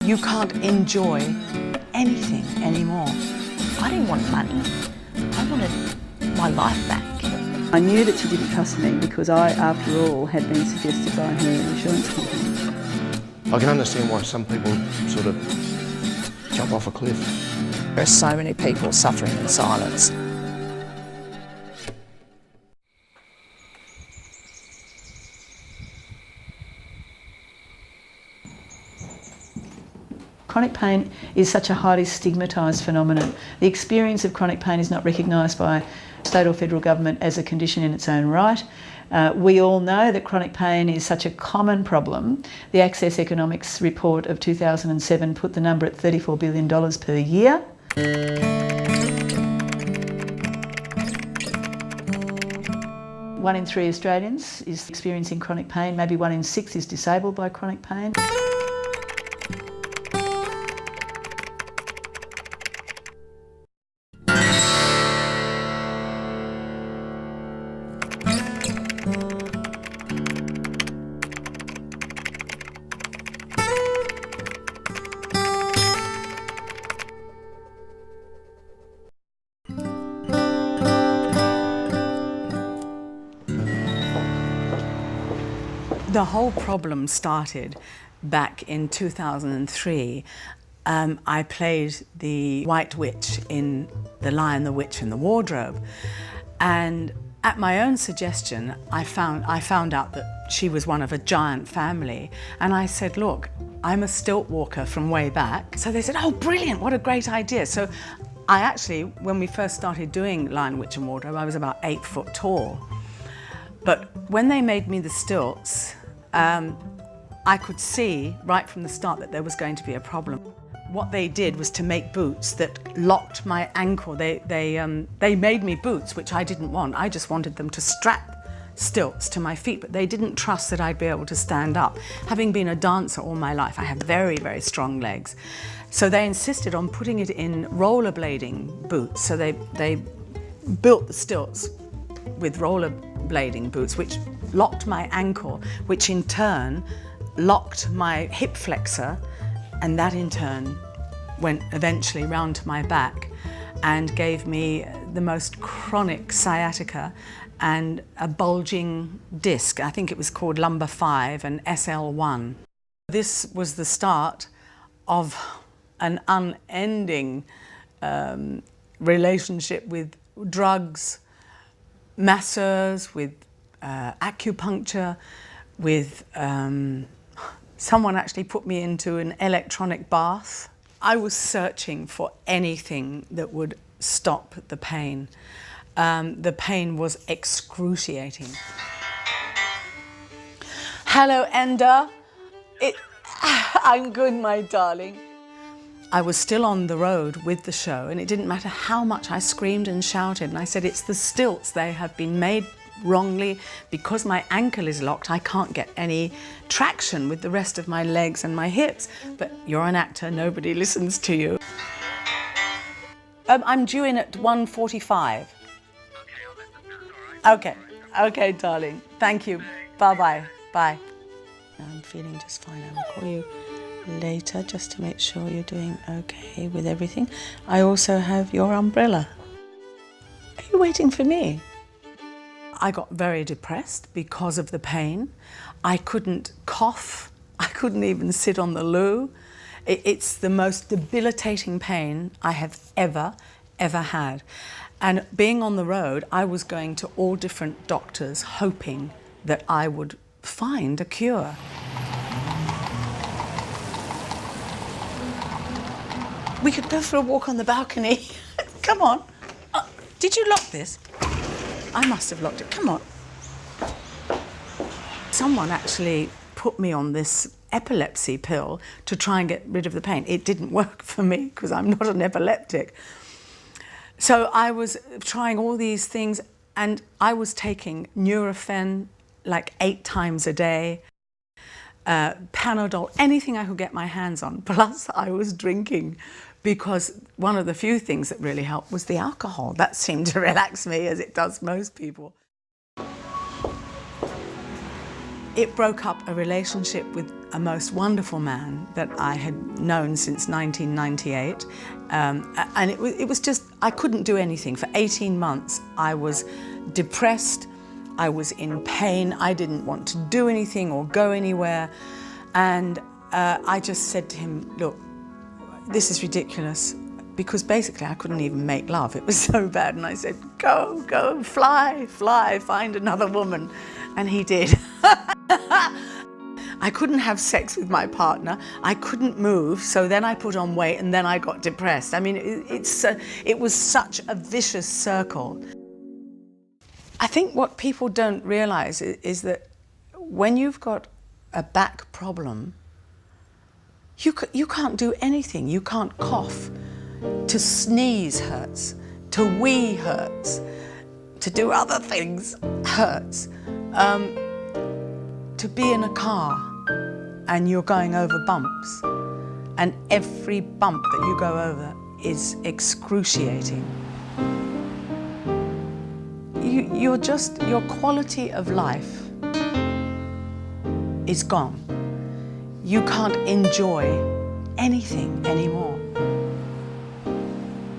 You can't enjoy anything anymore. I didn't want money. I wanted my life back. I knew that she didn't trust me because I, after all, had been suggested by her insurance company. I can understand why some people sort of jump off a cliff. There are so many people suffering in silence. Chronic pain is such a highly stigmatised phenomenon. The experience of chronic pain is not recognised by state or federal government as a condition in its own right. We all know that chronic pain is such a common problem. The Access Economics report of 2007 put the number at $34 billion per year. One in 3 Australians is experiencing chronic pain. Maybe 1 in 6 is disabled by chronic pain. The whole problem started back in 2003. I played the White Witch in The Lion, the Witch and the Wardrobe. And at my own suggestion, I found out that she was one of a giant family. And I said, look, I'm a stilt walker from way back. So they said, oh, brilliant, what a great idea. So I actually, when we first started doing Lion, Witch and Wardrobe, I was about 8 foot tall. But when they made me the stilts, I could see right from the start that there was going to be a problem. What they did was to make boots that locked my ankle. They made me boots, which I didn't want. I just wanted them to strap stilts to my feet, but they didn't trust that I'd be able to stand up. Having been a dancer all my life, I have very, very strong legs. So they insisted on putting it in rollerblading boots. So they built the stilts with rollerblading boots, which locked my ankle, which in turn locked my hip flexor, and that in turn went eventually round to my back and gave me the most chronic sciatica and a bulging disc. I think it was called lumbar 5 and SL1. This was the start of an unending relationship with drugs, masseurs, with acupuncture, with someone actually put me into an electronic bath. I was searching for anything that would stop the pain. The pain was excruciating. Hello, Enda. I'm good, my darling. I was still on the road with the show, and it didn't matter how much I screamed and shouted, and I said, it's the stilts, they have been made wrongly. Because my ankle is locked, I can't get any traction with the rest of my legs and my hips. But you're an actor, nobody listens to you. I'm due in at 1:45. Okay, okay, darling. Thank you. Bye-bye. Bye. I'm feeling just fine. I'll call you later just to make sure you're doing okay with everything. I also have your umbrella. Are you waiting for me? I got very depressed because of the pain. I couldn't cough. I couldn't even sit on the loo. It's the most debilitating pain I have ever had. And being on the road, I was going to all different doctors hoping that I would find a cure. We could go for a walk on the balcony. Come on. Did you lock this? I must have locked it. Come on. Someone actually put me on this epilepsy pill to try and get rid of the pain. It didn't work for me because I'm not an epileptic. So I was trying all these things, and I was taking Nurofen like 8 times a day, Panadol, anything I could get my hands on. Plus I was drinking, because one of the few things that really helped was the alcohol. That seemed to relax me, as it does most people. It broke up a relationship with a most wonderful man that I had known since 1998. And it was just, I couldn't do anything. For 18 months, I was depressed, I was in pain, I didn't want to do anything or go anywhere. And I just said to him, look, this is ridiculous, because basically I couldn't even make love. It was so bad. And I said, go, fly, find another woman. And he did. I couldn't have sex with my partner. I couldn't move. So then I put on weight and then I got depressed. I mean, it was such a vicious circle. I think what people don't realize is that when you've got a back problem, you can't do anything. You can't cough. To sneeze hurts. To wee hurts. To do other things hurts. To be in a car and you're going over bumps, and every bump that you go over is excruciating. Your quality of life is gone. You can't enjoy anything anymore.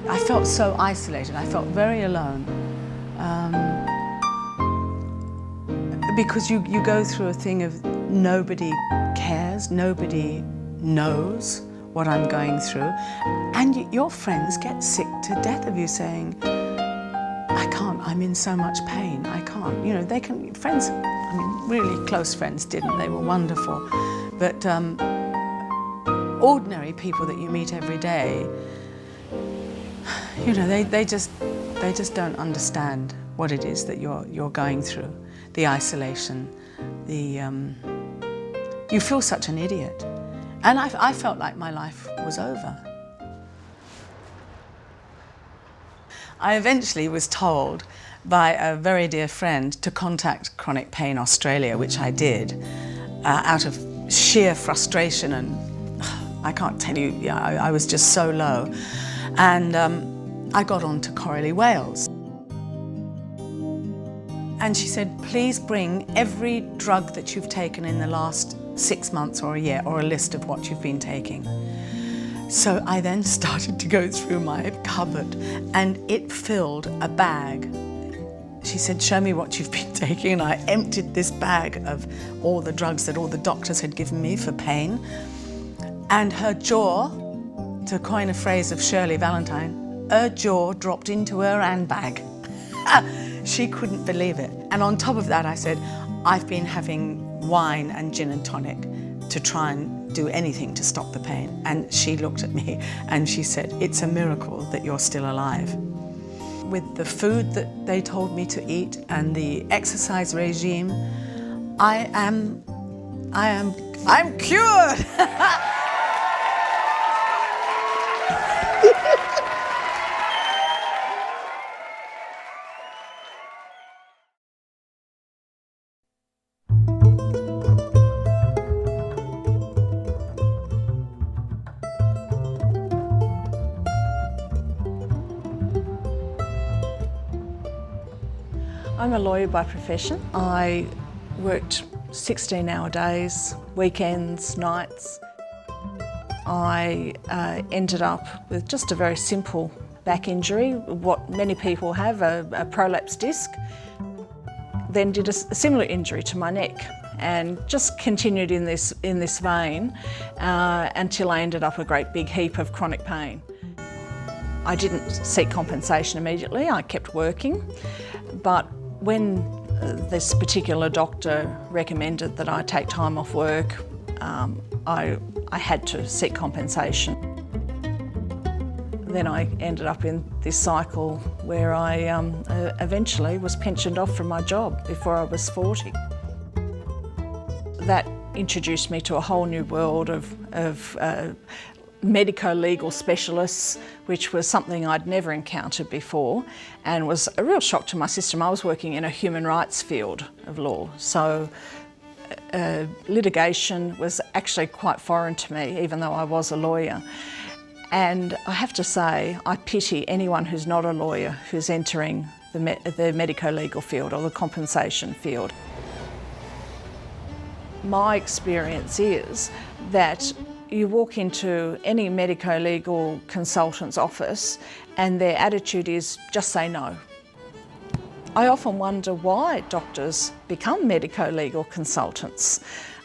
I felt so isolated. I felt very alone. Because you go through a thing of nobody cares, nobody knows what I'm going through, and your friends get sick to death of you saying, I can't, I'm in so much pain, I can't. You know, they can, friends, I mean, really close friends didn't, they were wonderful, but ordinary people that you meet every day, you know, they just don't understand what it is that you're going through. The isolation, you feel such an idiot. And I felt like my life was over. I eventually was told by a very dear friend to contact Chronic Pain Australia, which I did, out of sheer frustration, and I can't tell you, I was just so low. And I got on to Coralie Wales. And she said, please bring every drug that you've taken in the last 6 months or a year, or a list of what you've been taking. So I then started to go through my cupboard, and it filled a bag. She said, show me what you've been taking, and I emptied this bag of all the drugs that all the doctors had given me for pain. And her jaw, to coin a phrase of Shirley Valentine, her jaw dropped into her handbag. She couldn't believe it. And on top of that, I said, I've been having wine and gin and tonic to try and do anything to stop the pain. And she looked at me and she said, it's a miracle that you're still alive. With the food that they told me to eat and the exercise regime, I'm cured. I'm a lawyer by profession. I worked 16-hour days, weekends, nights. I ended up with just a very simple back injury, what many people have, a prolapse disc. Then did a similar injury to my neck and just continued in this vein until I ended up a great big heap of chronic pain. I didn't seek compensation immediately, I kept working, but when this particular doctor recommended that I take time off work, I had to seek compensation. Then I ended up in this cycle where I eventually was pensioned off from my job before I was 40. That introduced me to a whole new world of medico-legal specialists, which was something I'd never encountered before and was a real shock to my system. I was working in a human rights field of law, so litigation was actually quite foreign to me, even though I was a lawyer. And I have to say, I pity anyone who's not a lawyer who's entering the medico-legal field or the compensation field. My experience is that you walk into any medico-legal consultant's office and their attitude is just say no. I often wonder why doctors become medico-legal consultants.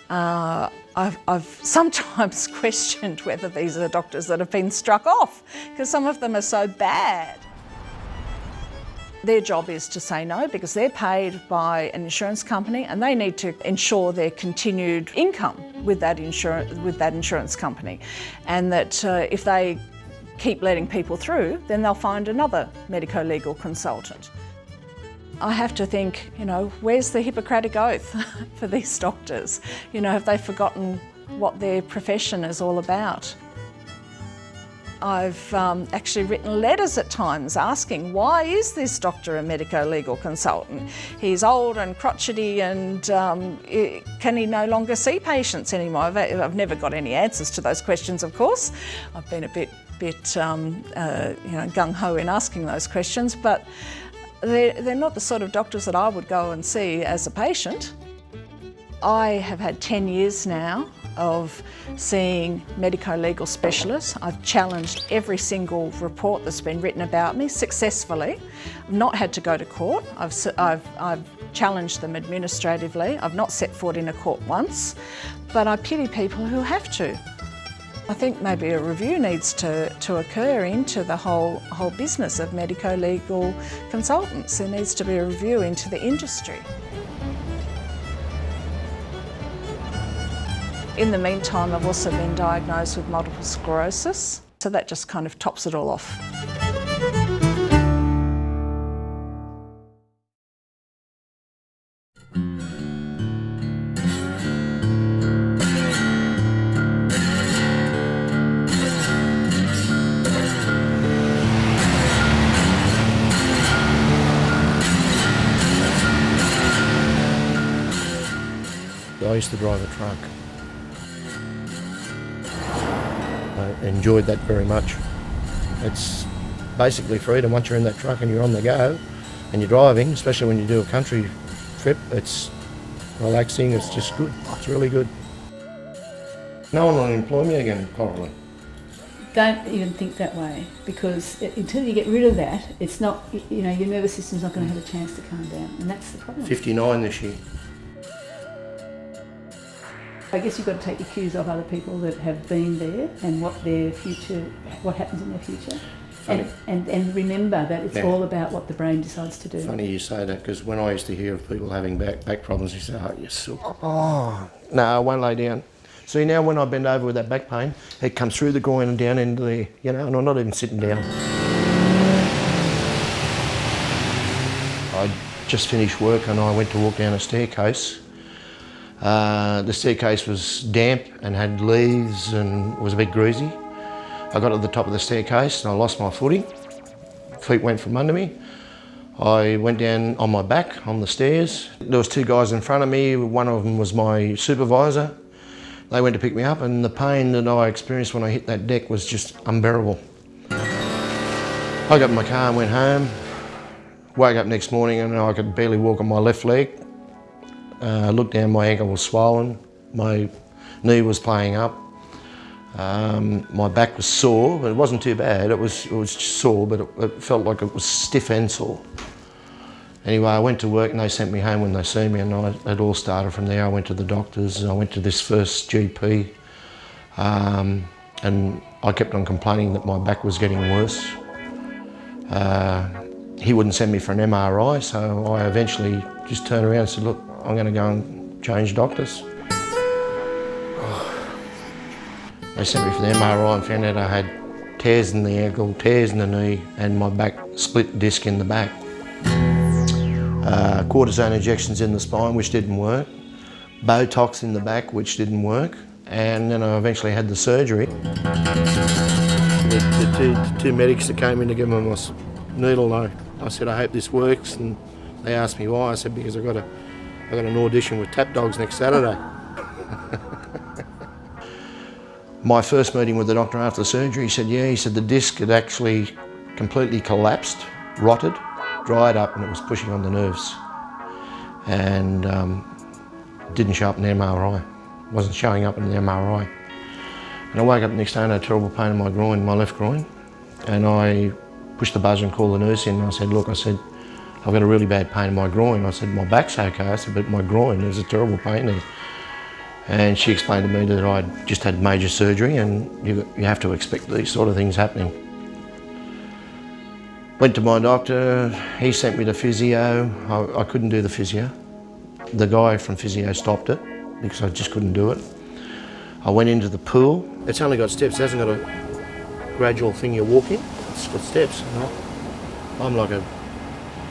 I've sometimes questioned whether these are the doctors that have been struck off, because some of them are so bad. Their job is to say no because they're paid by an insurance company and they need to ensure their continued income with that insurance company, and that if they keep letting people through, then they'll find another medico-legal consultant. I have to think, where's the Hippocratic Oath for these doctors? Have they forgotten what their profession is all about? I've actually written letters at times asking, why is this doctor a medico-legal consultant? He's old and crotchety and can he no longer see patients anymore? I've never got any answers to those questions, of course. I've been a bit gung-ho in asking those questions, but they're not the sort of doctors that I would go and see as a patient. I have had 10 years now of seeing medico-legal specialists. I've challenged every single report that's been written about me successfully. I've not had to go to court. I've challenged them administratively. I've not set foot in a court once, but I pity people who have to. I think maybe a review needs to occur into the whole business of medico-legal consultants. There needs to be a review into the industry. In the meantime, I've also been diagnosed with multiple sclerosis, so that just kind of tops it all off. I used to drive a truck. I enjoyed that very much. It's basically freedom. Once you're in that truck and you're on the go and you're driving, especially when you do a country trip, it's relaxing, it's just good. It's really good. No one will employ me again, probably. Don't even think that way, because until you get rid of that, it's not, your nervous system's not going to have a chance to calm down, and that's the problem. 59 this year. I guess you've got to take your cues off other people that have been there and what happens in their future. And remember that it's all about what the brain decides to do. Funny you say that, because when I used to hear of people having back problems, you say, oh, you sook. Oh, no, I won't lay down. See, now when I bend over with that back pain, it comes through the groin and down into the, and I'm not even sitting down. I just finished work and I went to walk down a staircase. The staircase was damp and had leaves and was a bit greasy. I got to the top of the staircase and I lost my footing. Feet went from under me. I went down on my back on the stairs. There was two guys in front of me. One of them was my supervisor. They went to pick me up, and the pain that I experienced when I hit that deck was just unbearable. I got in my car and went home. Woke up next morning and I could barely walk on my left leg. Looked down, my ankle was swollen, my knee was playing up, my back was sore, but it wasn't too bad. It was just sore, but it felt like it was stiff and sore. Anyway, I went to work and they sent me home when they see me, and it all started from there. I went to the doctors, I went to this first GP, and I kept on complaining that my back was getting worse. He wouldn't send me for an MRI, so I eventually just turned around and said, look, I'm going to go and change doctors. They sent me for the MRI and found out I had tears in the ankle, tears in the knee, and my back split disc in the back. Cortisone injections in the spine, which didn't work. Botox in the back, which didn't work. And then I eventually had the surgery. The two medics that came in to give me my needle, I said, I hope this works. And they asked me why. I said, because I got an audition with Tap Dogs next Saturday. My first meeting with the doctor after the surgery, he said, he said the disc had actually completely collapsed, rotted, dried up, and it was pushing on the nerves. And didn't show up in the MRI. Wasn't showing up in the MRI. And I woke up the next day and I had terrible pain in my groin, my left groin. And I pushed the buzzer and called the nurse in and I said, look, I said, I've got a really bad pain in my groin. I said, my back's okay. I said, but my groin, there's a terrible pain there. And she explained to me that I'd just had major surgery and you have to expect these sort of things happening. Went to my doctor, he sent me to physio. I couldn't do the physio. The guy from physio stopped it because I just couldn't do it. I went into the pool. It's only got steps, it hasn't got a gradual thing you walk in. It's got steps. I'm like a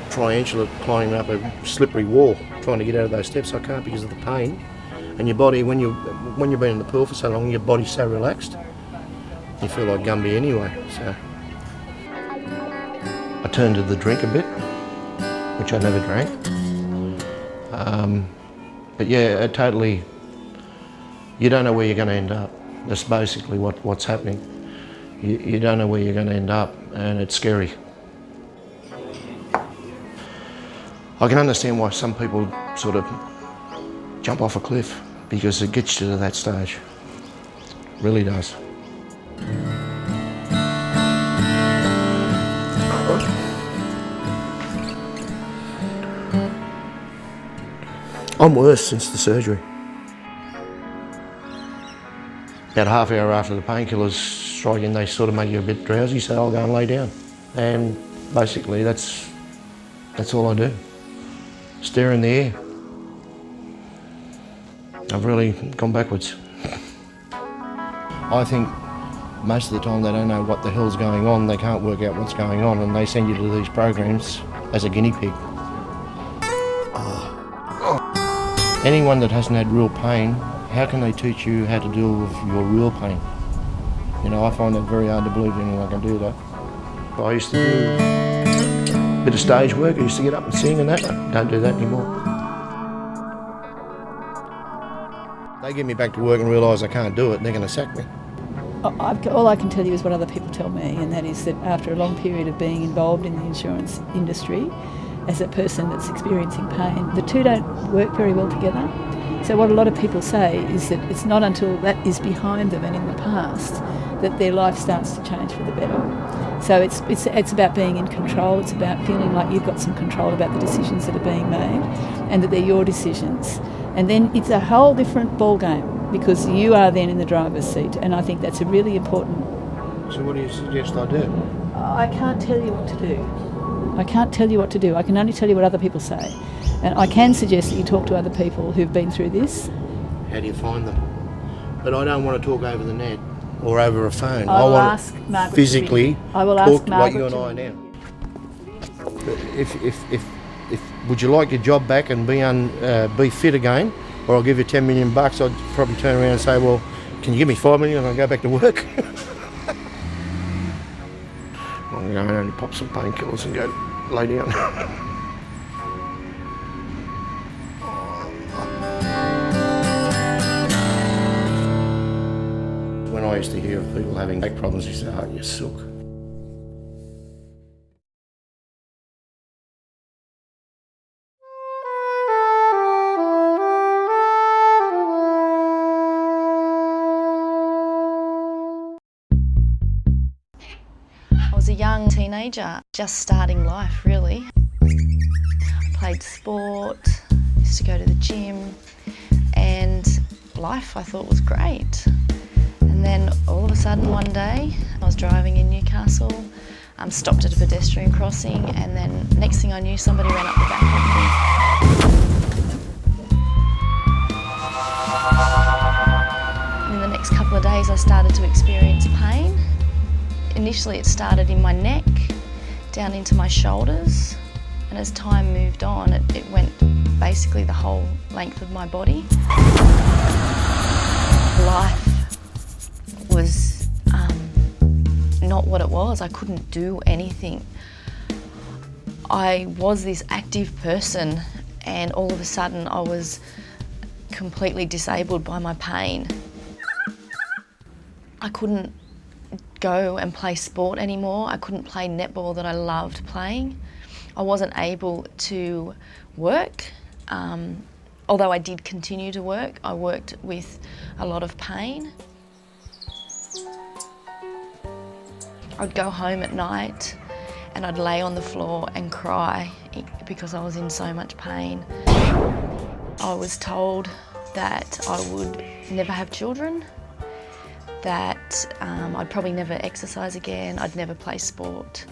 triantula climbing up a slippery wall, trying to get out of those steps. I can't because of the pain. And your body, when you've been in the pool for so long, your body's so relaxed. You feel like Gumby anyway, so. I turned to the drink a bit, which I never drank. But yeah, totally, you don't know where you're going to end up. That's basically what's happening. You don't know where you're going to end up, and it's scary. I can understand why some people sort of jump off a cliff, because it gets you to that stage. It really does. I'm worse since the surgery. About half hour after the painkillers strike in, they sort of make you a bit drowsy, so I'll go and lay down. And basically that's all I do. Stare in the air. I've really gone backwards. I think most of the time they don't know what the hell's going on, they can't work out what's going on, and they send you to these programs as a guinea pig. Anyone that hasn't had real pain, how can they teach you how to deal with your real pain? You know, I find it very hard to believe anyone can do that. I used to do a bit of stage work, I used to get up and sing and that. I don't do that anymore. They get me back to work and realise I can't do it, they're going to sack me. All I can tell you is what other people tell me, and that is that after a long period of being involved in the insurance industry, as a person that's experiencing pain, the two don't work very well together. So what a lot of people say is that it's not until that is behind them and in the past that their life starts to change for the better. So it's about being in control, it's about feeling like you've got some control about the decisions that are being made and that they're your decisions. And then it's a whole different ball game because you are then in the driver's seat, and I think that's a really important... So what do you suggest I do? I can't tell you what to do. I can't tell you what to do. I can only tell you what other people say. And I can suggest that you talk to other people who've been through this. How do you find them? But I don't want to talk over the net or over a phone. I will want ask Margaret physically I will talk ask to like you Margaret and I now. But if would you like your job back and be fit again, or I'll give you 10 million bucks, I'd probably turn around and say, well, can you give me 5 million and I'll go back to work? I'm going to only pop some painkillers and go lay down. When I used to hear of people having back problems, I used to say, oh, you sook. I was a young teenager, just starting life really. I played sport, used to go to the gym, and life I thought was great. And then all of a sudden one day, I was driving in Newcastle, stopped at a pedestrian crossing, and then next thing I knew, somebody ran up the back of me. In the next couple of days I started to experience pain. Initially it started in my neck, down into my shoulders, and as time moved on it went basically the whole length of my body. Life was not what it was. I couldn't do anything. I was this active person and all of a sudden I was completely disabled by my pain. I couldn't go and play sport anymore. I couldn't play netball that I loved playing. I wasn't able to work. Although I did continue to work, I worked with a lot of pain. I'd go home at night and I'd lay on the floor and cry because I was in so much pain. I was told that I would never have children, that I'd probably never exercise again, I'd never play sport.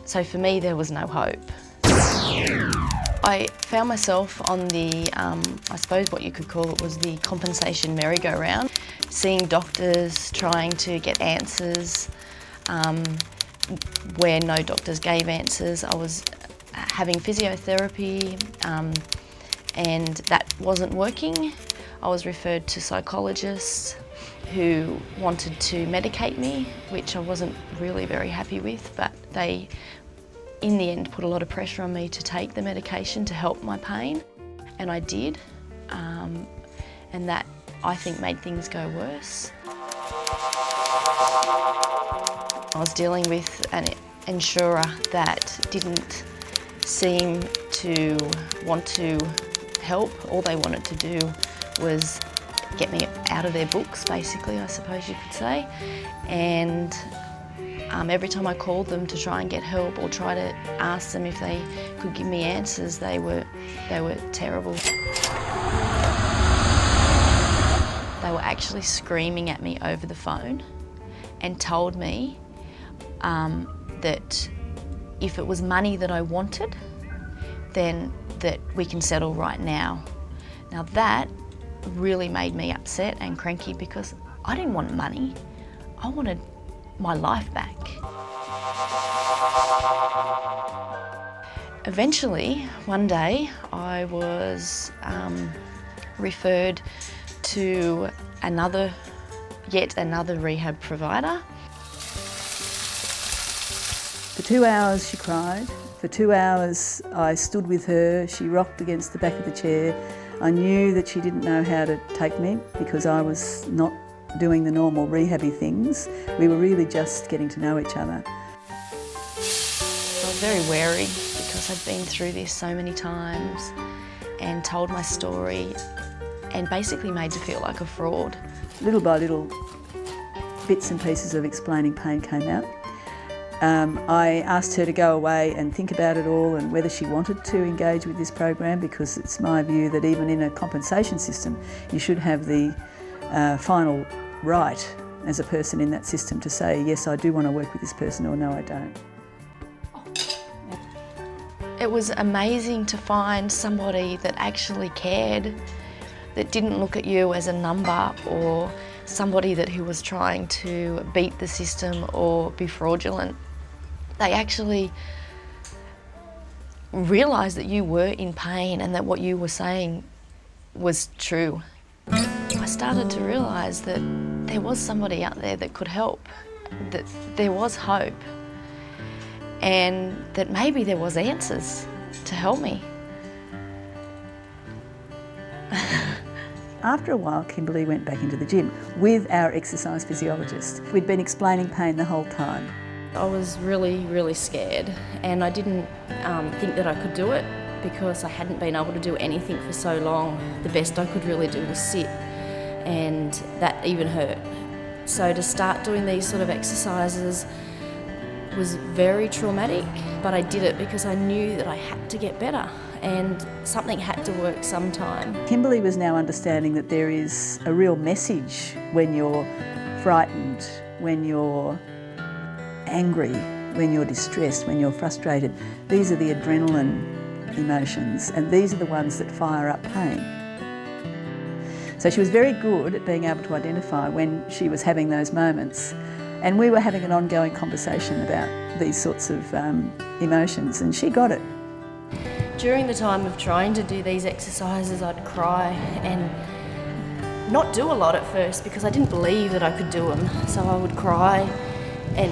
So for me, there was no hope. I found myself on the, I suppose what you could call it was the compensation merry-go-round, seeing doctors, trying to get answers, where no doctors gave answers. I was having physiotherapy and that wasn't working. I was referred to psychologists who wanted to medicate me, which I wasn't really very happy with, but they in the end put a lot of pressure on me to take the medication to help my pain, and I did, and that I think made things go worse. I was dealing with an insurer that didn't seem to want to help. All they wanted to do was get me out of their books, basically, I suppose you could say. And every time I called them to try and get help or try to ask them if they could give me answers, they were terrible. They were actually screaming at me over the phone and told me that if it was money that I wanted, then that we can settle right now. Now that really made me upset and cranky because I didn't want money, I wanted my life back. Eventually, one day, I was referred to yet another rehab provider. For 2 hours she cried. For 2 hours I stood with her. She rocked against the back of the chair. I knew that she didn't know how to take me because I was not doing the normal rehabby things. We were really just getting to know each other. I was very wary because I'd been through this so many times and told my story and basically made to feel like a fraud. Little by little, bits and pieces of explaining pain came out. I asked her to go away and think about it all and whether she wanted to engage with this program, because it's my view that even in a compensation system you should have the final right as a person in that system to say, yes, I do want to work with this person, or no, I don't. It was amazing to find somebody that actually cared, that didn't look at you as a number or somebody who was trying to beat the system or be fraudulent. They actually realised that you were in pain and that what you were saying was true. I started to realise that there was somebody out there that could help, that there was hope, and that maybe there was answers to help me. After a while, Kimberly went back into the gym with our exercise physiologist. We'd been explaining pain the whole time. I was really, really scared, and I didn't think that I could do it because I hadn't been able to do anything for so long. The best I could really do was sit, and that even hurt. So to start doing these sort of exercises was very traumatic, but I did it because I knew that I had to get better and something had to work sometime. Kimberly was now understanding that there is a real message when you're frightened, when you're angry, when you're distressed, when you're frustrated. These are the adrenaline emotions, and these are the ones that fire up pain. So she was very good at being able to identify when she was having those moments, and we were having an ongoing conversation about these sorts of emotions, and she got it. During the time of trying to do these exercises, I'd cry and not do a lot at first because I didn't believe that I could do them. So I would cry and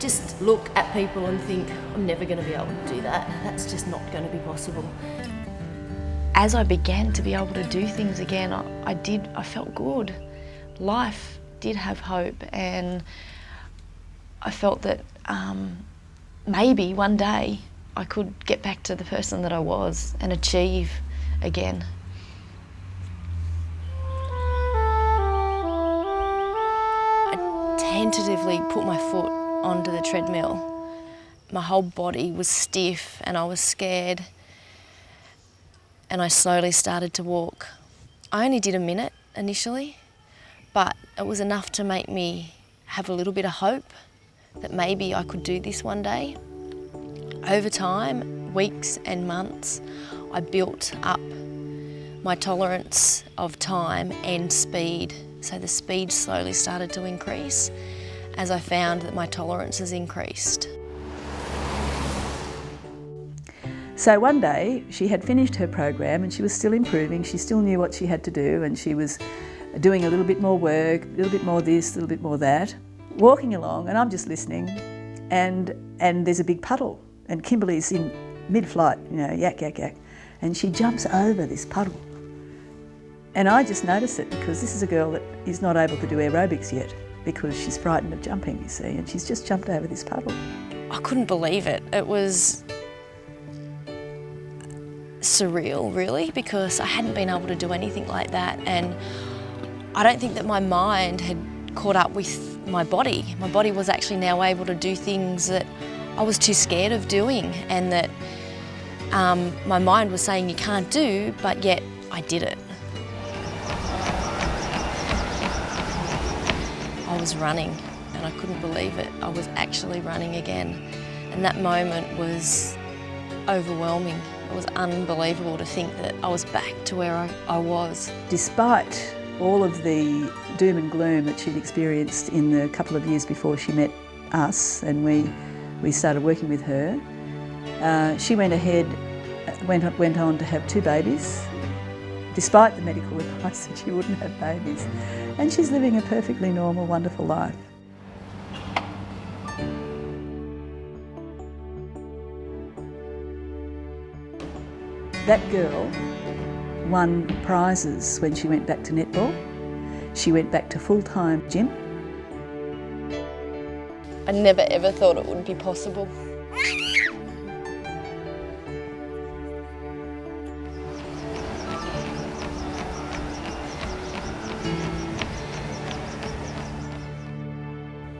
just look at people and think, I'm never going to be able to do that. That's just not going to be possible. As I began to be able to do things again, I felt good. Life did have hope, and I felt that maybe one day I could get back to the person that I was and achieve again. tentatively put my foot onto the treadmill, my whole body was stiff and I was scared, and I slowly started to walk. I only did a minute initially, but it was enough to make me have a little bit of hope that maybe I could do this one day. Over time, weeks and months, I built up my tolerance of time and speed. So the speed slowly started to increase as I found that my tolerances increased. So one day she had finished her program and she was still improving. She still knew what she had to do, and she was doing a little bit more work, a little bit more this, a little bit more that. Walking along, and I'm just listening, and there's a big puddle, and Kimberly's in mid-flight, you know, yak, yak, yak, and she jumps over this puddle. And I just noticed it because this is a girl that is not able to do aerobics yet because she's frightened of jumping, you see, and she's just jumped over this puddle. I couldn't believe it. It was surreal, really, because I hadn't been able to do anything like that, and I don't think that my mind had caught up with my body. My body was actually now able to do things that I was too scared of doing, and that my mind was saying you can't do, but yet I did it. I was running and I couldn't believe it. I was actually running again, and that moment was overwhelming. It was unbelievable to think that I was back to where I was. Despite all of the doom and gloom that she'd experienced in the couple of years before she met us and we started working with her, she went on to have 2 babies, despite the medical advice that she wouldn't have babies. And she's living a perfectly normal, wonderful life. That girl won prizes when she went back to netball. She went back to full-time gym. I never ever thought it would be possible.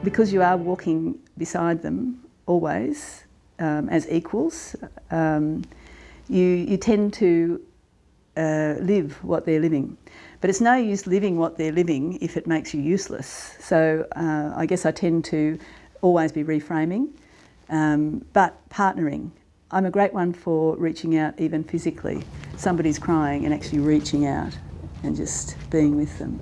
Because you are walking beside them always as equals, you tend to live what they're living. But it's no use living what they're living if it makes you useless. So I guess I tend to always be reframing, but partnering. I'm a great one for reaching out even physically. Somebody's crying and actually reaching out and just being with them.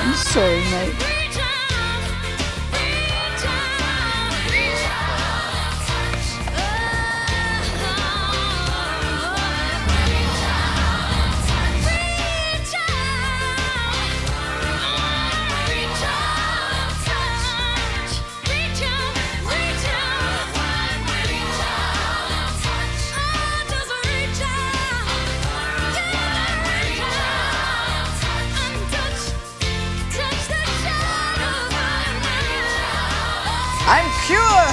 I'm sorry, mate. I'm pure!